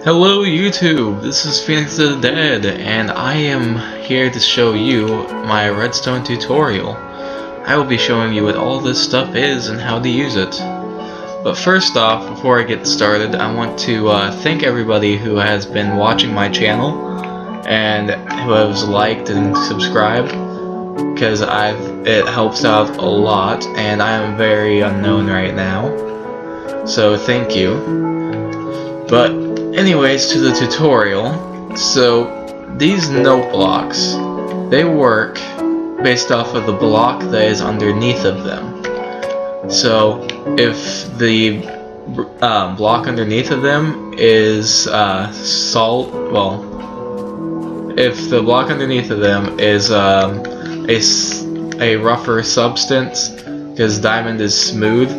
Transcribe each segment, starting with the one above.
Hello YouTube, this is Phoenix of the Dead, and I am here to show you my Redstone tutorial. I will be showing you what all this stuff is and how to use it. But first off, before I get started, I want to thank everybody who has been watching my channel and who has liked and subscribed, because it helps out a lot, and I am very unknown right now. So thank you. But anyways, to the tutorial. So these note blocks, they work based off of the block that is underneath of them. So if the block underneath of them is if the block underneath of them is a rougher substance, because diamond is smooth,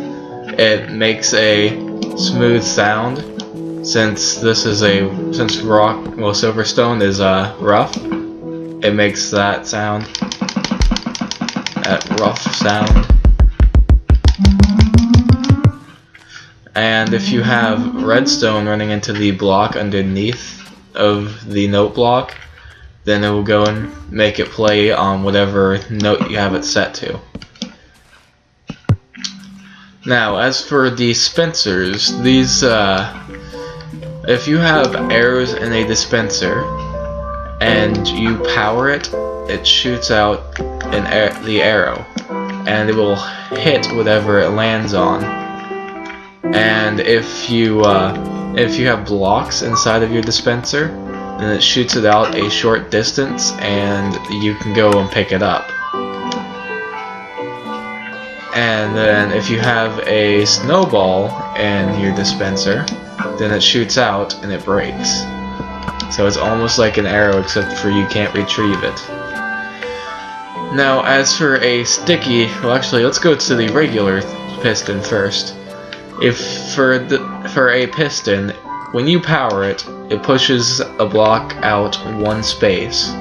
it makes a smooth sound. Since silverstone is rough, it makes that sound, that rough sound. And if you have redstone running into the block underneath of the note block, then it will go and make it play on whatever note you have it set to. Now, as for the dispensers, these if you have arrows in a dispenser and you power it, it shoots out the arrow, and it will hit whatever it lands on. And if you have blocks inside of your dispenser, then it shoots it out a short distance, and you can go and pick it up. And then if you have a snowball in your dispenser, then it shoots out and it breaks. So it's almost like an arrow, except for you can't retrieve it. Now, as for a sticky, well, actually, let's go to the regular piston first. For a piston, when you power it, it pushes a block out one space.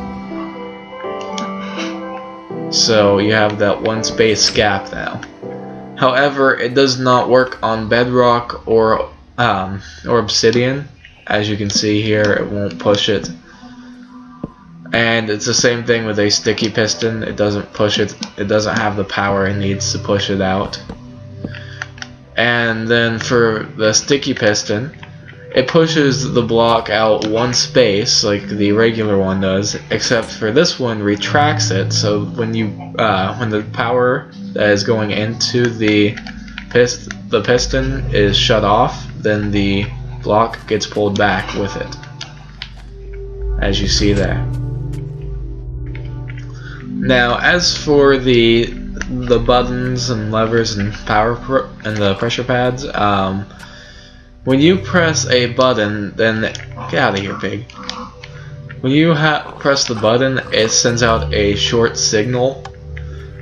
So you have that one space gap now. However, it does not work on bedrock or obsidian. As you can see here, it won't push it. And it's the same thing with a sticky piston. It doesn't push it. It doesn't have the power it needs to push it out. And then for the sticky piston, it pushes the block out one space like the regular one does, except for this one retracts it. So when the power that is going into the piston is shut off, then the block gets pulled back with it, as you see there. Now, as for the buttons and levers and and the pressure pads, when you press a button, then get out of here, pig. When you press the button, it sends out a short signal.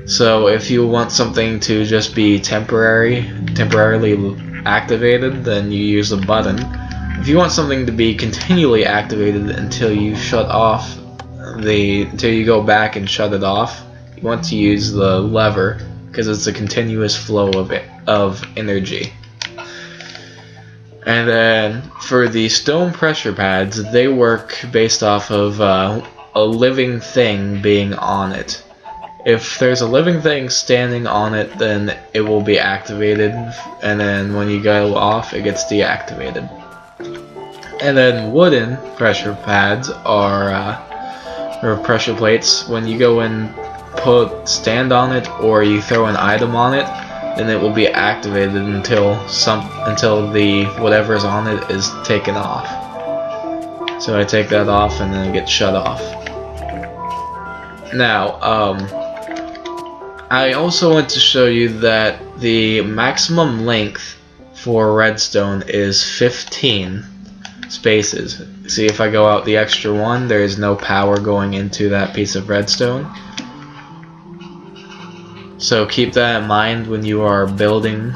So if you want something to just be temporarily activated, then you use the button. If you want something to be continually activated until you until you go back and shut it off, you want to use the lever, because it's a continuous flow of energy. And then for the stone pressure pads, they work based off of a living thing being on it. If there's a living thing standing on it, then it will be activated, and then when you go off, it gets deactivated. And then wooden pressure pads or pressure plates. When you go and stand on it, or you throw an item on it, then it will be activated until the whatever's on it is taken off. So I take that off, and then it gets shut off. Now, I also want to show you that the maximum length for redstone is 15 spaces. See, if I go out the extra one, there is no power going into that piece of redstone. So keep that in mind when you are building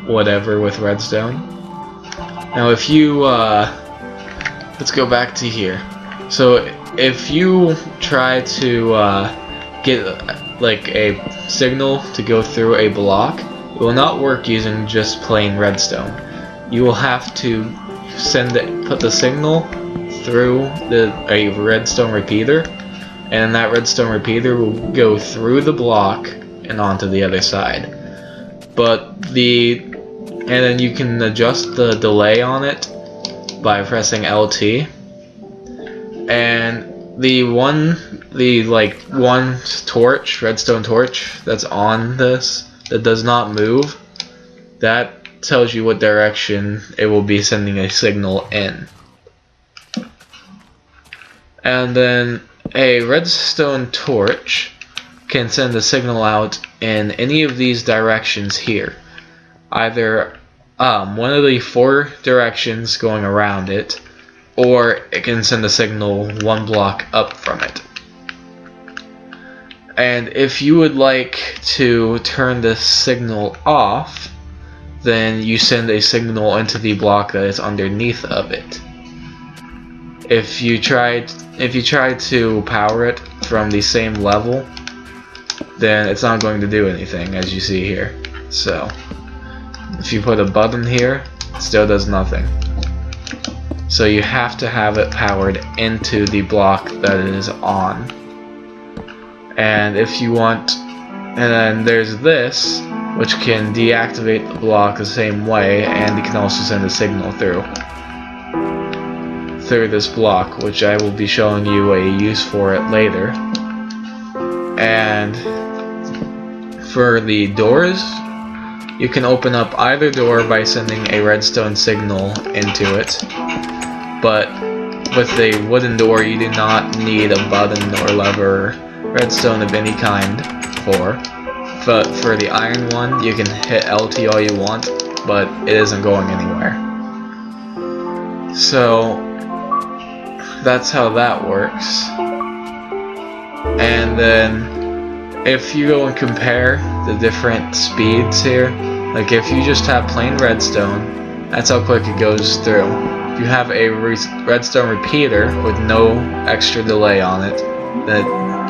whatever with redstone. Now, if you let's go back to here. So if you try to get like a signal to go through a block, it will not work using just plain redstone. You will have to put the signal through a redstone repeater, and that redstone repeater will go through the block and onto the other side. And then you can adjust the delay on it by pressing LT. And the one torch, redstone torch, that's on this, that does not move, that tells you what direction it will be sending a signal in. And then a redstone torch can send a signal out in any of these directions here. Either one of the 4 directions going around it, or it can send a signal 1 block up from it. And if you would like to turn this signal off, then you send a signal into the block that is underneath of it. If you try to power it from the same level, then it's not going to do anything, as you see here. So if you put a button here, it still does nothing. So you have to have it powered into the block that it is on. And if you want, and then there's this, which can deactivate the block the same way, and it can also send a signal through this block, which I will be showing you a use for it later. And for the doors, you can open up either door by sending a redstone signal into it, but with a wooden door you do not need a button or lever, redstone of any kind for. But for the iron one, you can hit LT all you want, but it isn't going anywhere. So that's how that works. And then if you go and compare the different speeds here, like if you just have plain redstone, that's how quick it goes through. If you have a redstone repeater with no extra delay on it, then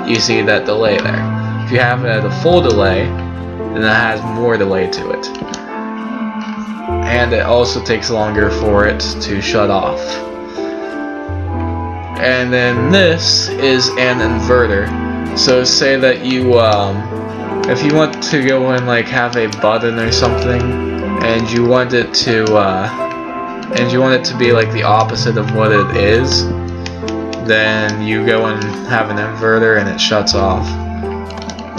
you see that delay there. If you have it at a full delay, then it has more delay to it. And it also takes longer for it to shut off. And then this is an inverter. So say that you, if you want to go and like have a button or something, and you want it to be like the opposite of what it is, then you go and have an inverter and it shuts off.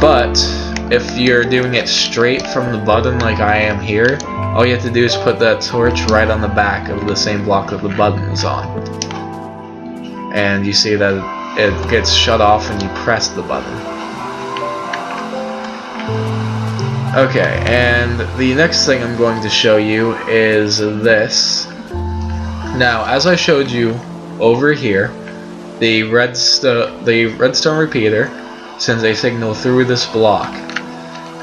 But if you're doing it straight from the button like I am here, all you have to do is put that torch right on the back of the same block that the button is on. And you see that it gets shut off when you press the button. Okay, and the next thing I'm going to show you is this. Now, as I showed you over here, the redstone repeater sends a signal through this block,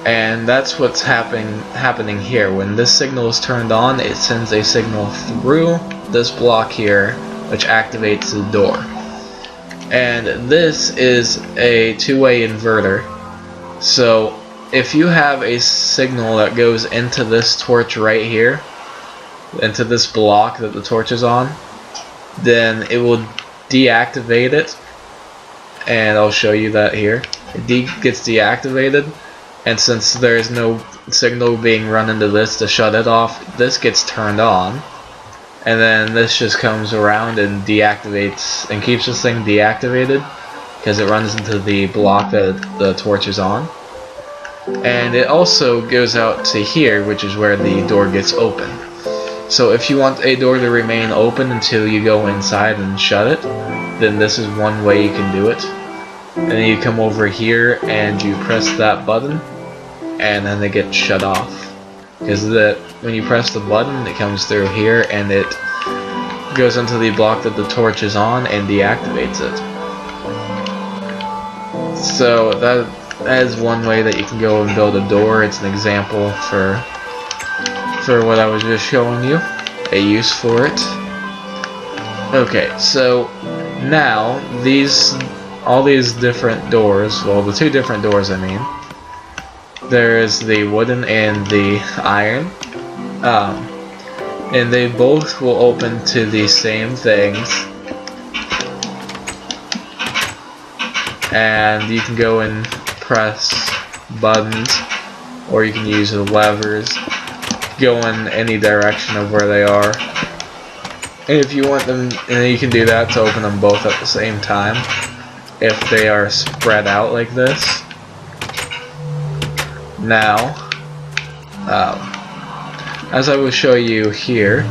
and that's what's happening here. When this signal is turned on, it sends a signal through this block here, which activates the door. And this is a two-way inverter. So if you have a signal that goes into this torch right here, into this block that the torch is on, then it will deactivate it, and I'll show you that here. It gets deactivated, and since there is no signal being run into this to shut it off, this gets turned on, and then this just comes around and deactivates and keeps this thing deactivated because it runs into the block that the torch is on. And it also goes out to here, which is where the door gets open. So if you want a door to remain open until you go inside and shut it, then this is one way you can do it. And then you come over here and you press that button, and then it gets shut off. Because when you press the button, it comes through here and it goes into the block that the torch is on and deactivates it. So that is one way that you can go and build a door. It's an example for what I was just showing you, a use for it. Okay, so now all these different doors, well, the two different doors I mean, there is the wooden and the iron. and they both will open to the same things. And you can go and press buttons, or you can use the levers, go in any direction of where they are. And if you want them, and you can do that to open them both at the same time if they are spread out like this. Now, as I will show you here,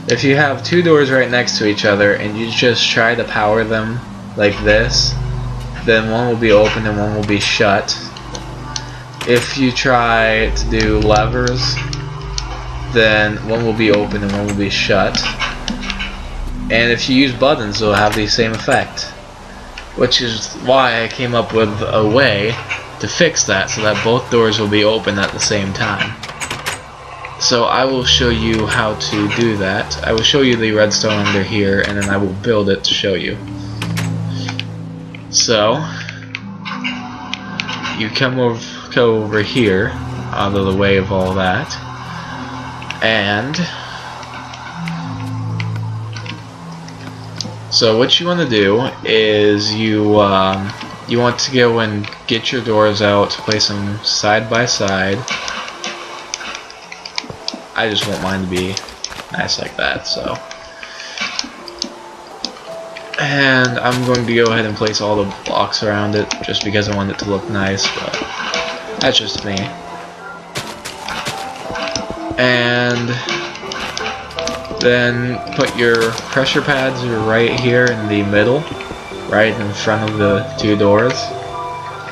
if you have two doors right next to each other and you just try to power them like this, then one will be open and one will be shut. If you try to do levers, then one will be open and one will be shut. And if you use buttons, they'll have the same effect, which is why I came up with a way to fix that so that both doors will be open at the same time. So I will show you how to do that. I will show you the redstone under here, and then I will build it to show you. So you go over here, out of the way of all that, and so what you want to do is you want to go and get your doors out, place them side by side. I just want mine to be nice like that, so. And I'm going to go ahead and place all the blocks around it just because I want it to look nice, but that's just me. And then put your pressure pads right here in the middle, right in front of the two doors.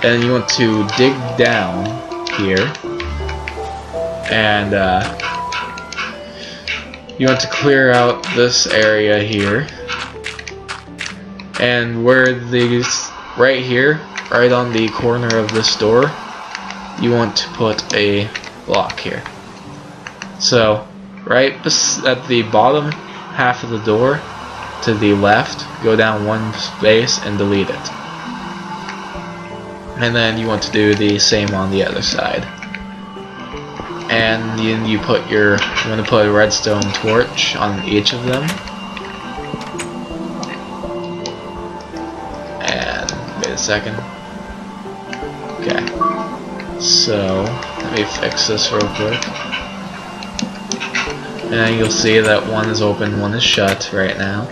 And you want to dig down here, and you want to clear out this area here, and where these, right here, right on the corner of this door, you want to put a block here. So right at the bottom half of the door to the left, go down one space and delete it. And then you want to do the same on the other side. And you want to put a redstone torch on each of them. And wait a second. Okay. So let me fix this real quick. And you'll see that one is open, one is shut right now.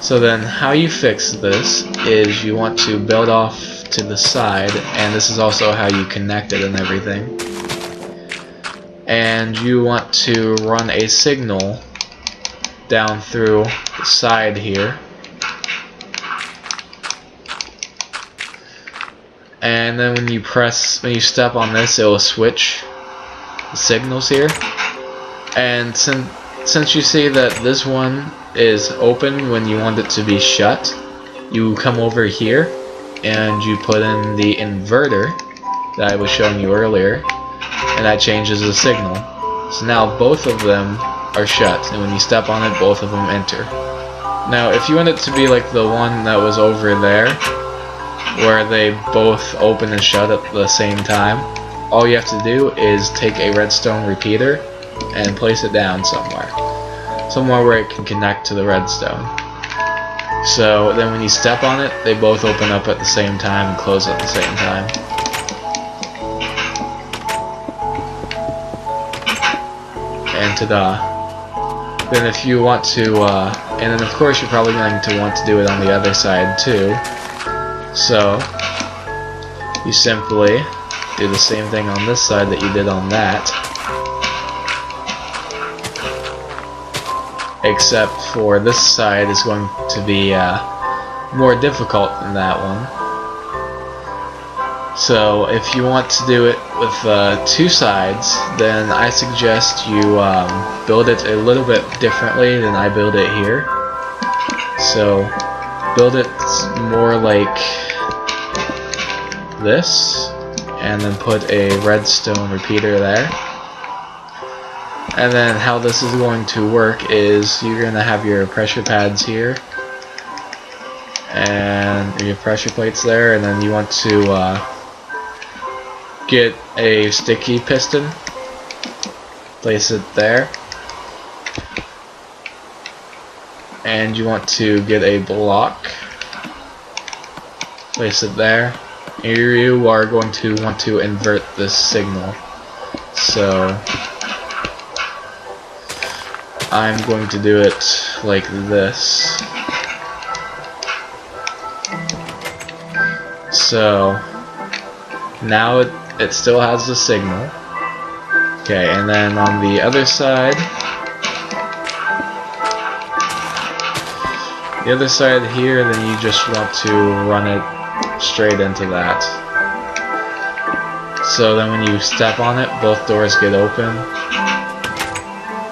So then how you fix this is you want to build off to the side, and this is also how you connect it and everything. And you want to run a signal down through the side here. And then when you step on this, it will switch the signals here. And since you see that this one is open when you want it to be shut, you come over here and you put in the inverter that I was showing you earlier, and that changes the signal. So now both of them are shut, and when you step on it, both of them enter. Now if you want it to be like the one that was over there, where they both open and shut at the same time, all you have to do is take a redstone repeater and place it down somewhere where it can connect to the redstone. So then when you step on it, they both open up at the same time and close at the same time. And ta-da. Then if you want to, and then of course you're probably going to want to do it on the other side too. So you simply do the same thing on this side that you did on that, except for this side is going to be more difficult than that one. So if you want to do it with two sides, then I suggest you build it a little bit differently than I build it here. So build it more like this, and then put a redstone repeater there. And then how this is going to work is you're going to have your pressure pads here and your pressure plates there, and then you want to get a sticky piston place it there. And you want to get a block, place it there. You are going to want to invert this signal. So I'm going to do it like this. So now it still has the signal. Okay, and then on the other side, here, then you just want to run it straight into that. So then when you step on it, both doors get open.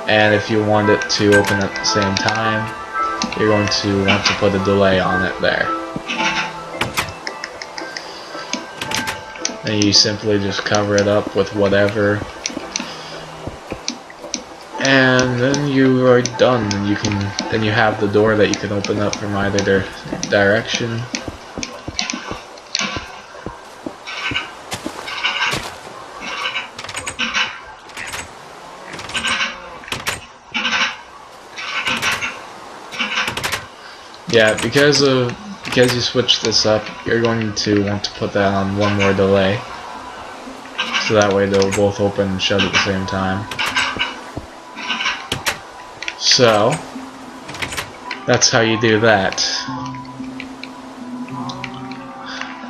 And if you want it to open at the same time, you're going to want to put a delay on it there. And you simply just cover it up with whatever. And then you are done. Then you have the door that you can open up from either direction. Yeah, because you switched this up, you're going to want to put that on one more delay, so that way they'll both open and shut at the same time. So that's how you do that.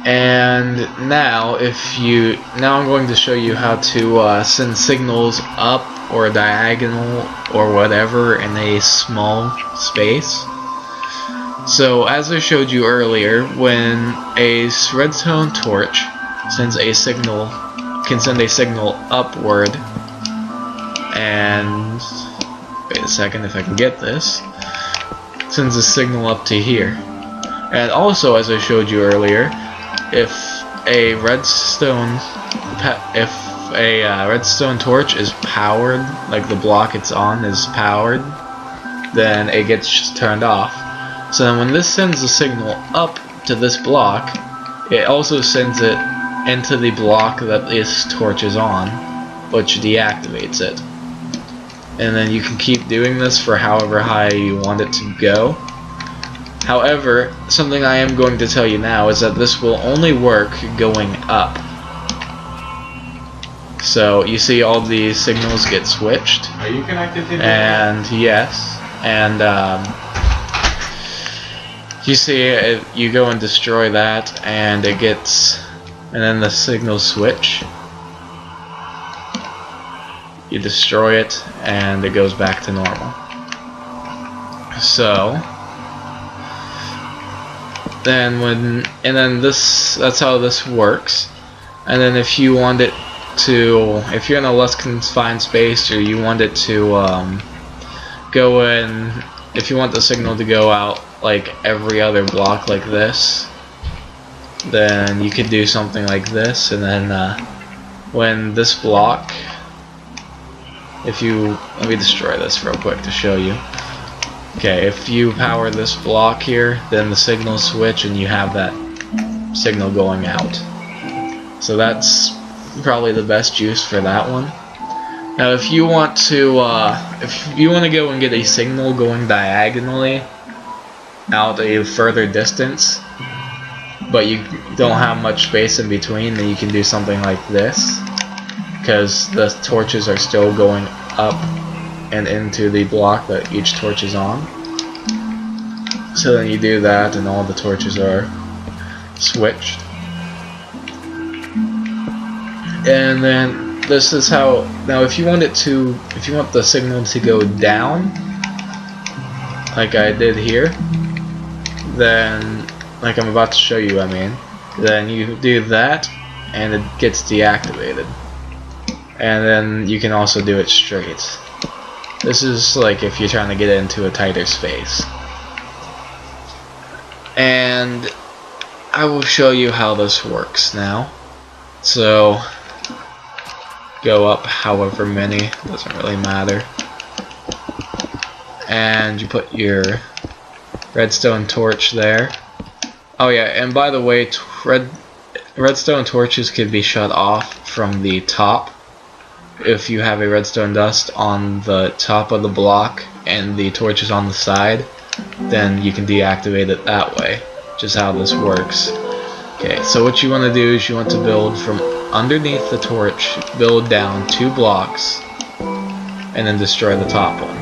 And now I'm going to show you how to send signals up or diagonal or whatever in a small space. So as I showed you earlier, when a redstone torch sends a signal, can send a signal upward, and wait a second if I can get this, sends a signal up to here. And also, as I showed you earlier, if a redstone torch is powered, like the block it's on is powered, then it gets turned off. So then when this sends the signal up to this block, it also sends it into the block that this torch is on, which deactivates it. And then you can keep doing this for however high you want it to go. However, something I am going to tell you now is that this will only work going up. So you see all the signals get switched. Are you connected to And yes, and you see it, you go and destroy that, and it gets, and then the signals switch. You destroy it, and it goes back to normal. So then that's how this works. And then if you want it to, if you're in a less confined space, or you want it to go in, if you want the signal to go out like every other block like this, then you could do something like this. And then when this block, let me destroy this real quick to show you. Okay, if you power this block here, then the signal switch and you have that signal going out. So that's probably the best use for that one. Now if you want to go and get a signal going diagonally out a further distance, but you don't have much space in between, then you can do something like this, because the torches are still going up and into the block that each torch is on. So then you do that, and all the torches are switched. And then this is how. Now, if you want the signal to go down, like I did here, then, like I'm about to show you, then you do that, and it gets deactivated. And then you can also do it straight. This is like if you're trying to get into a tighter space. And I will show you how this works now. So go up however many, doesn't really matter. And you put your redstone torch there. Oh yeah, and by the way, redstone torches can be shut off from the top, if you have a redstone dust on the top of the block and the torch is on the side, then you can deactivate it that way, which is how this works. Okay, so what you want to do is you want to build from underneath the torch, build down 2 blocks, and then destroy the top one.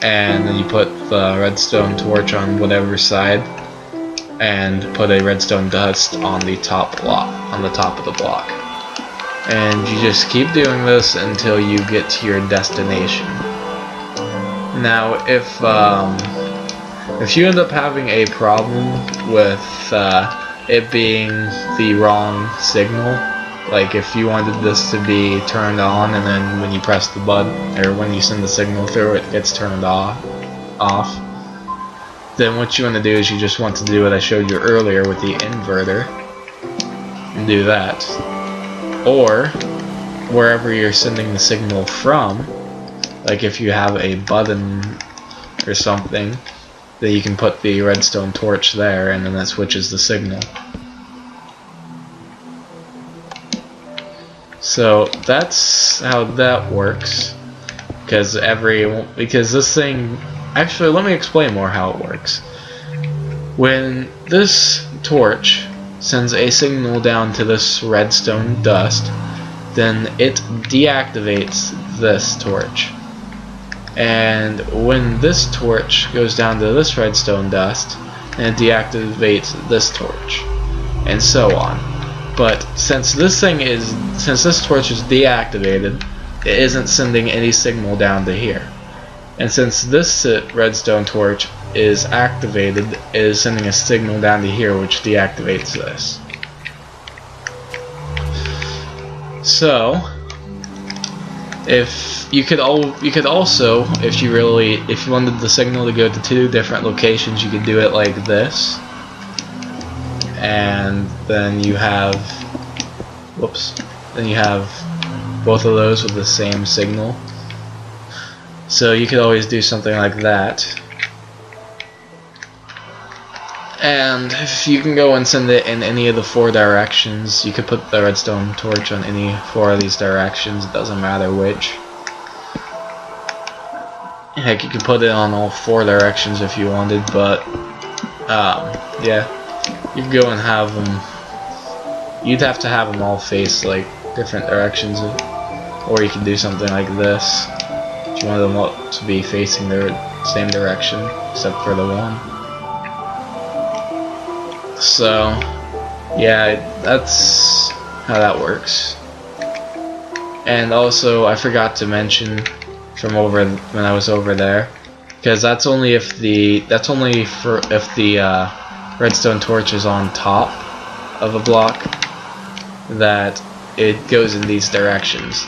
And then you put the redstone torch on whatever side, and put a redstone dust on the top block, on the top of the block. And you just keep doing this until you get to your destination. Now, if you end up having a problem with it being the wrong signal, like if you wanted this to be turned on and then when you press the button, or when you send the signal through, it gets turned off, then what you want to do is you just want to do what I showed you earlier with the inverter, and do that. Or wherever you're sending the signal from, like if you have a button or something, then you can put the redstone torch there, and then that switches the signal. So that's how that works. Because this thing, actually, let me explain more how it works. When this torch sends a signal down to this redstone dust, then it deactivates this torch. And when this torch goes down to this redstone dust, then it deactivates this torch, and so on. But since this torch is deactivated, it isn't sending any signal down to here. And since this redstone torch is activated, it is sending a signal down to here, which deactivates this. So, if you could also, if you wanted the signal to go to 2 different locations, you could do it like this, and then you have, then you have both of those with the same signal. So you could always do something like that. And if you can go and send it in any of the 4 directions, you could put the redstone torch on any 4 of these directions, it doesn't matter which. Heck, you could put it on all 4 directions if you wanted, but yeah, you could go and have them, you'd have to have them all face like different directions, or you could do something like this, if you wanted them all to be facing the same direction, except for the one. So, yeah, that's how that works. And also, I forgot to mention from when I was over there, because that's only if the redstone torch is on top of a block, that it goes in these directions.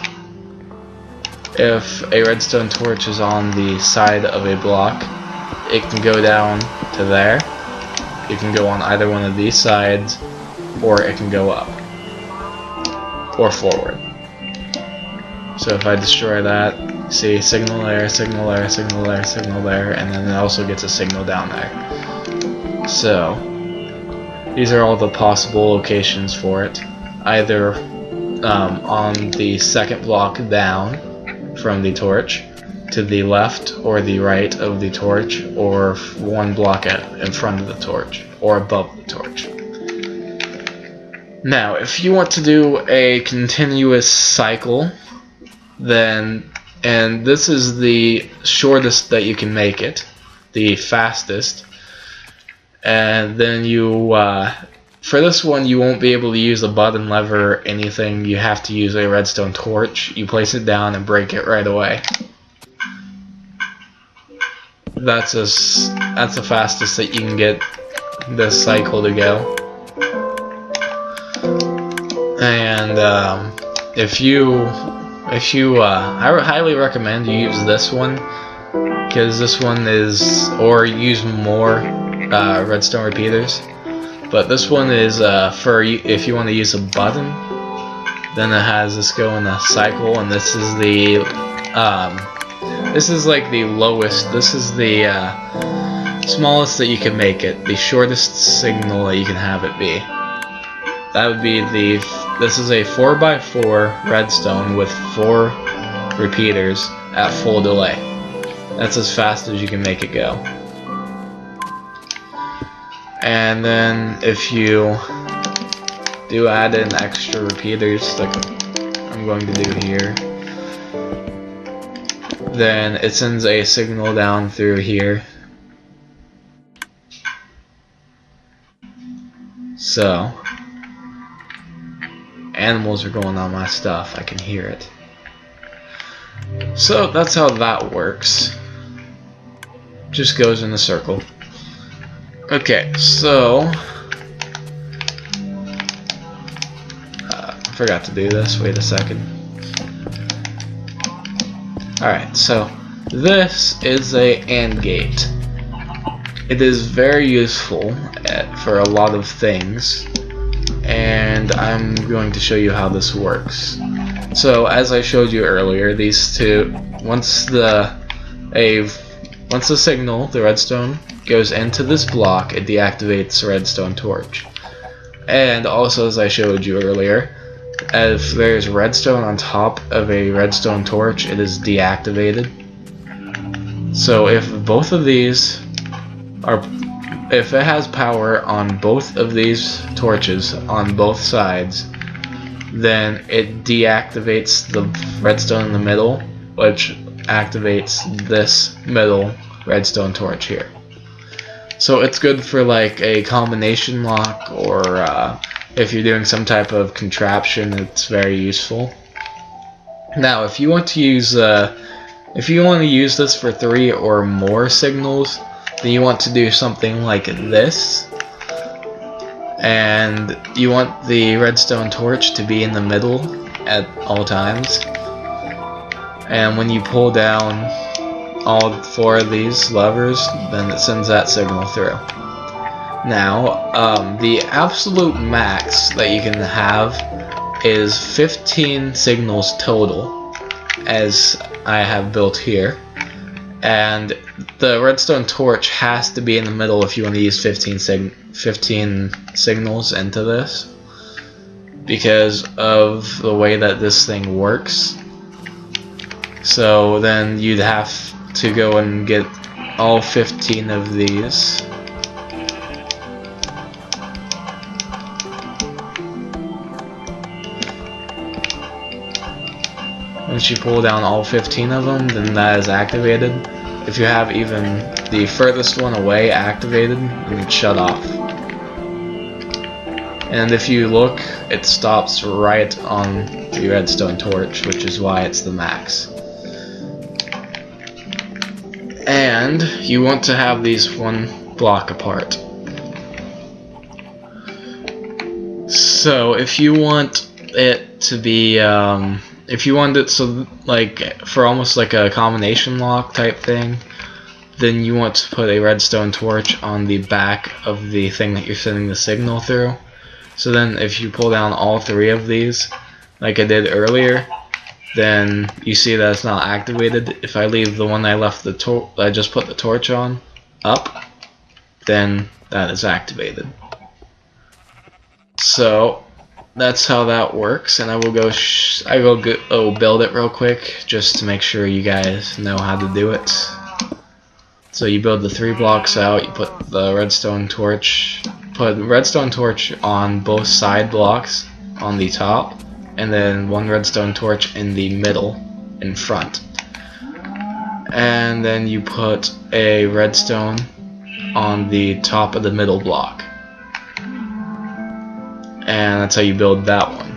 If a redstone torch is on the side of a block, it can go down to there. It can go on either one of these sides, or it can go up, or forward. So if I destroy that, see, signal there, signal there, signal there, signal there, and then it also gets a signal down there. So, these are all the possible locations for it. Either on the second block down from the torch, to the left or the right of the torch, or 1 block in front of the torch, or above the torch. Now, if you want to do a continuous cycle, then, and this is the shortest that you can make it, the fastest, and then you, for this one, you won't be able to use a button, lever, or anything. You have to use a redstone torch. You place it down and break it right away. That's the fastest that you can get this cycle to go. And I would highly recommend you use this one, because this one is, or use more redstone repeaters. But this one is for if you want to use a button, then it has this go in a cycle, and this is the this is like the lowest, this is the smallest that you can make it, the shortest signal that you can have it be. that would be this is a 4x4 redstone with 4 repeaters at full delay. That's as fast as you can make it go. And then if you do add in extra repeaters, like I'm going to do here, then it sends a signal down through here. So, animals are going on my stuff, I can hear it. So that's how that works. Just goes in a circle. Okay, so I forgot to do this, wait a second. Alright, so this is a AND gate. It is very useful for a lot of things, and I'm going to show you how this works. So as I showed you earlier, these two, once the signal, the redstone, goes into this block, it deactivates the redstone torch. And also, as I showed you earlier, if there's redstone on top of a redstone torch, it is deactivated. So if both of these are, if it has power on both of these torches on both sides, then it deactivates the redstone in the middle, which activates this middle redstone torch here. So it's good for like a combination lock, or if you're doing some type of contraption, it's very useful. Now, if you want to use this for 3 or more signals, then you want to do something like this, and you want the redstone torch to be in the middle at all times. And when you pull down all 4 of these levers, then it sends that signal through. Now, the absolute max that you can have is 15 signals total, as I have built here. And the redstone torch has to be in the middle if you want to use 15 signals into this, because of the way that this thing works. So then you'd have to go and get all 15 of these. Once you pull down all 15 of them, then that is activated. If you have even the furthest one away activated, then it's shut off. And if you look, it stops right on the redstone torch, which is why it's the max. And you want to have these 1 block apart. So if you want it to be, if you want it so like for almost like a combination lock type thing, then you want to put a redstone torch on the back of the thing that you're sending the signal through. So then if you pull down all 3 of these, like I did earlier, then you see that it's not activated. If I leave the one I just put the torch on up, then that is activated. So that's how that works, and I will go build it real quick just to make sure you guys know how to do it. So you build the 3 blocks out, you put the redstone torch, on both side blocks on the top, and then 1 redstone torch in the middle in front. And then you put a redstone on the top of the middle block. And that's how you build that one.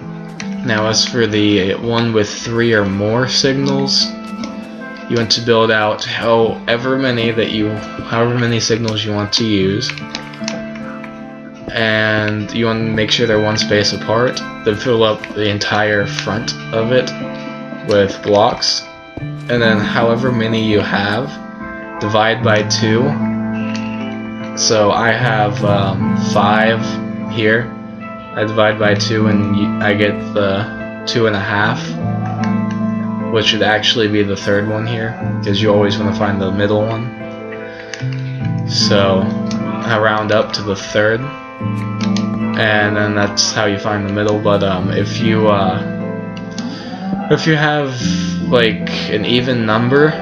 Now as for the one with 3 or more signals, you want to build out however many signals you want to use. And you want to make sure they're 1 space apart, then fill up the entire front of it with blocks, and then however many you have, divide by 2. So I have 5 here. I divide by 2 and I get the 2.5, which should actually be the 3rd one here, because you always want to find the middle one. So I round up to the 3rd, and then that's how you find the middle. But if you have like an even number,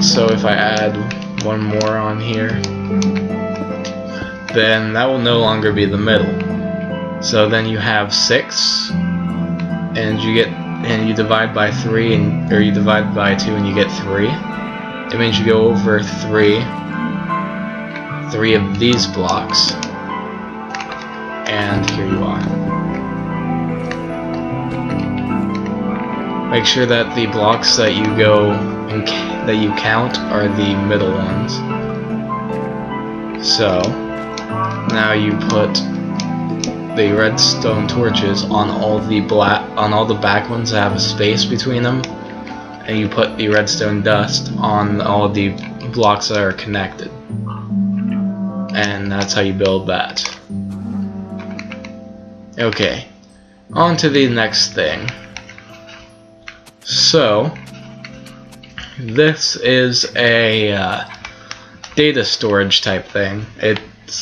so if I add one more on here, then that will no longer be the middle. So then you have 6, and you divide by 3, or you divide by 2 and you get 3. It means you go over 3 of these blocks, and here you are. Make sure that the blocks that you count are the middle ones. So now you put the redstone torches on all the back ones that have a space between them, and you put the redstone dust on all the blocks that are connected, and that's how you build that. Okay, on to the next thing. So this is a data storage type thing.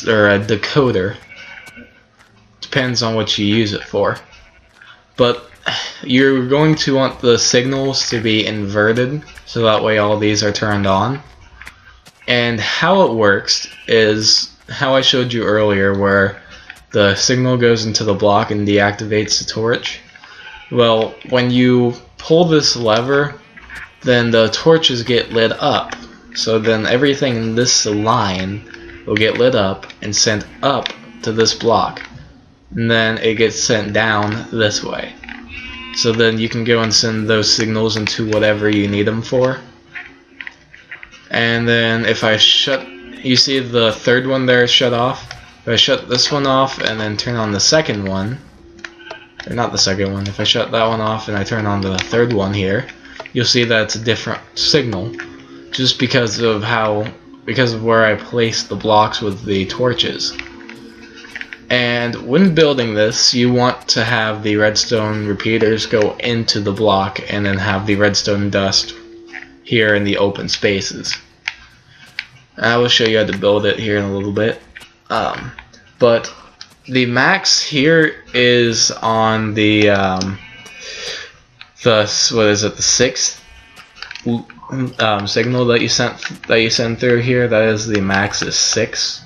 Or a decoder. Depends on what you use it for. But you're going to want the signals to be inverted, so that way all these are turned on. And how it works is how I showed you earlier, where the signal goes into the block and deactivates the torch. Well, when you pull this lever, then the torches get lit up. So then everything in this line will get lit up and sent up to this block, and then it gets sent down this way. So then you can go and send those signals into whatever you need them for. And then if I you see the third one there shut off? If I shut this one off and then turn on the second one, or not the second one, if I shut that one off and I turn on the third one here, you'll see that it's a different signal, just because of where I placed the blocks with the torches. And when building this, you want to have the redstone repeaters go into the block and then have the redstone dust here in the open spaces. I will show you how to build it here in a little bit. But the max here is on the what is it, the 6th signal that you sent through here. That is, the max is 6.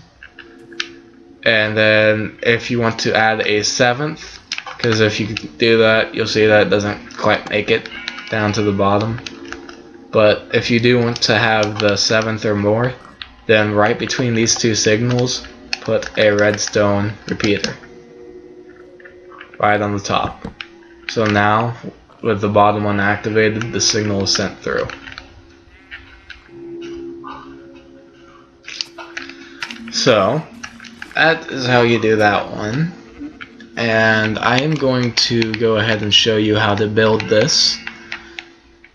And then if you want to add a 7th, because if you do that, you'll see that it doesn't quite make it down to the bottom. But if you do want to have the 7th or more, then right between these two signals, put a redstone repeater right on the top. So now, with the bottom one activated, the signal is sent through. So that is how you do that one. And I am going to go ahead and show you how to build this.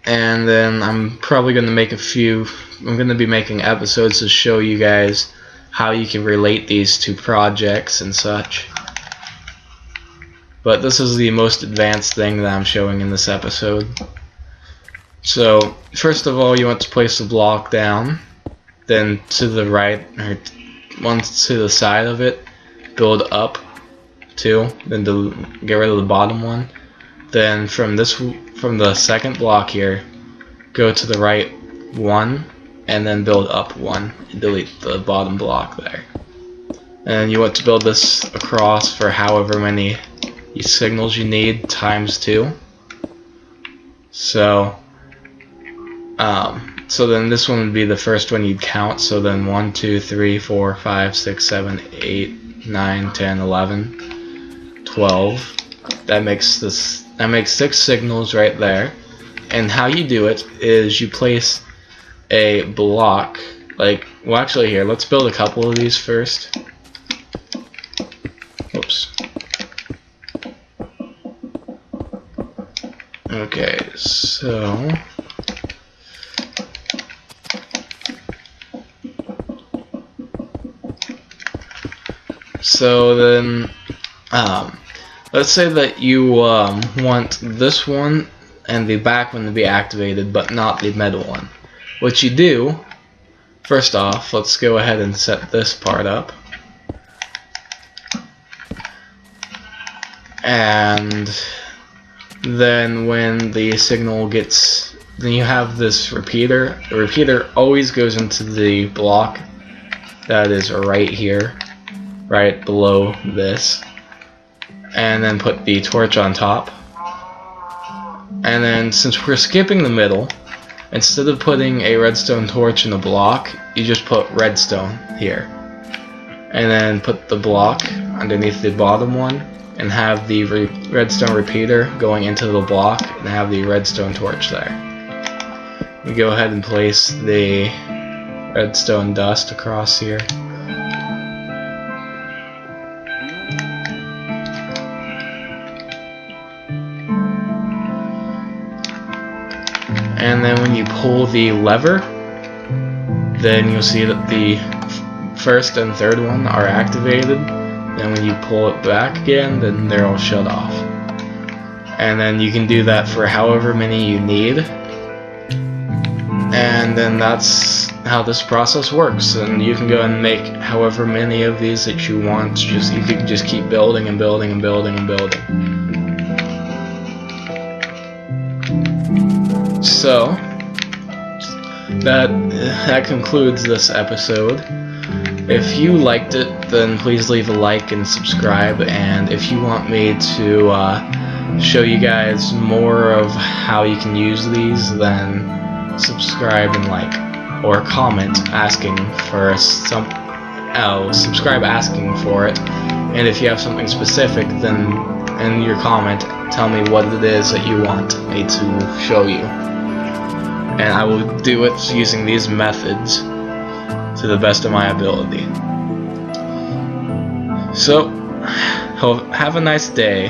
And then I'm probably going to make I'm going to be making episodes to show you guys how you can relate these to projects and such. But this is the most advanced thing that I'm showing in this episode. So first of all, you want to place the block down, then to the right, or one to the side of it, build up 2, then to get rid of the bottom one. Then from the second block here, go to the right 1, and then build up 1 and delete the bottom block there. And you want to build this across for however many signals you need, times 2. So then this one would be the first one you'd count. So then 1, 2, 3, 4, 5, 6, 7, 8, 9, 10, 11, 12. That makes 6 signals right there. And how you do it is you place a block, well, actually, here, let's build a couple of these first. Oops. Okay, so then let's say that you want this one and the back one to be activated, but not the middle one. What you do, first off, let's go ahead and set this part up. and then when the signal gets, then you have this repeater. The repeater always goes into the block that is right here, right below this, and then put the torch on top. And then since we're skipping the middle, instead of putting a redstone torch in the block, you just put redstone here, and then put the block underneath the bottom one, and have the redstone repeater going into the block, and have the redstone torch there. We go ahead and place the redstone dust across here. And then when you pull the lever, then you'll see that the first and third one are activated. Then when you pull it back again, then they're all shut off. And then you can do that for however many you need. And then that's how this process works. And you can go and make however many of these that you want. You can just keep building and building and building and building. So that concludes this episode. If you liked it, then please leave a like and subscribe, and if you want me to show you guys more of how you can use these, then subscribe and like, or comment asking for subscribe asking for it. And if you have something specific, then in your comment tell me what it is that you want me to show you, and I will do it using these methods to the best of my ability. So, have a nice day.